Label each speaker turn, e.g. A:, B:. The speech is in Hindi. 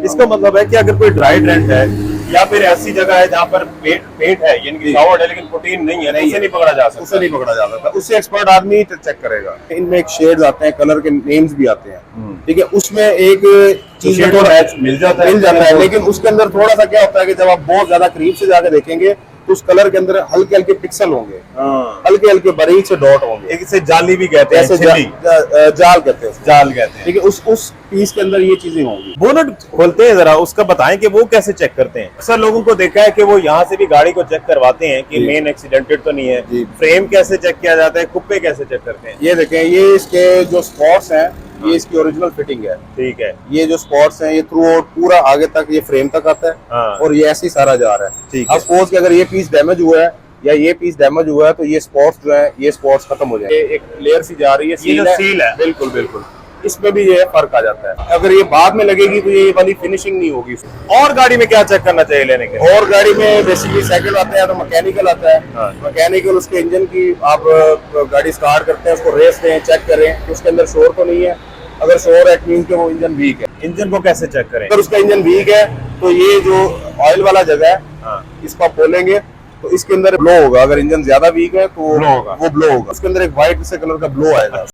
A: इसका मतलब है कि अगर कोई ड्राई डेंट है या फिर ऐसी जगह है जहाँ पर पेट है यानी कि शावर्ड है लेकिन प्रोटीन नहीं है, तो उसे नहीं पकड़ा जा सकता।
B: उसे नहीं पकड़ा जा सकता, उससे एक्सपर्ट आदमी चेक करेगा। इनमें एक शेड्स आते हैं, कलर के नेम्स भी आते हैं, ठीक है। उसमें एक चीज में थोड़ा
A: मैच मिल जाता
B: है, लेकिन उसके अंदर थोड़ा सा क्या होता है कि जब आप बहुत ज्यादा करीब से जाके देखेंगे तो उस कलर के अंदर हल्के हल्के पिक्सल होंगे, हल्के हल्के बारीक से डॉट होंगे।
A: एक इसे जाली भी कहते हैं,
B: जाल कहते हैं,
A: जाल कहते हैं।
B: ठीक है। उस पीस के अंदर ये चीजें होंगी।
A: बोनट खोलते हैं जरा, उसका बताएं कि वो कैसे चेक करते हैं। अक्सर लोगों को देखा है कि वो यहाँ से भी गाड़ी को चेक करवाते हैं कि मेन एक्सीडेंटेड तो नहीं है। फ्रेम कैसे चेक किया जाता है, कुप्पे कैसे चेक करते हैं?
B: ये देखें, ये इसके जो स्पॉट्स हैं, ये इसकी ओरिजिनल फिटिंग है,
A: ठीक है।
B: ये जो स्पॉट्स हैं ये थ्रू आउट पूरा आगे तक ये फ्रेम तक आता है, और ये ऐसे ही सारा जा रहा है।
A: ठीक है।
B: अब सपोज कि अगर ये पीस डैमेज हुआ है या ये पीस डैमेज हुआ है तो ये स्पॉट्स जो है, ये स्पॉट्स खत्म हो जाएंगे। एक लेयर सी जा रही है,
A: सील है।
B: बिल्कुल बिल्कुल, इसमें भी ये फर्क आ जाता है। अगर ये बाद में लगेगी तो ये वाली फिनिशिंग नहीं होगी।
A: और गाड़ी में क्या चेक करना चाहिए लेने के?
B: और गाड़ी में बेसिकली साइकिल आता है तो मैकेनिकल आता है। मैकेनिकल उसके इंजन की आप गाड़ी स्टार्ट करते हैं, उसको रेस दें, चेक करें कि उसके अंदर शोर तो नहीं है। अगर शोर है मीन के वो इंजन वीक है।
A: इंजन को कैसे चेक करें?
B: अगर उसका इंजन वीक है तो ये जो ऑयल वाला जगह है, इसको आप खोलेंगे तो इसके अंदर ब्लो होगा। अगर इंजन ज्यादा वीक है तो वो ब्लो होगा। उसके अंदर एक व्हाइट से कलर का ब्लो आएगा।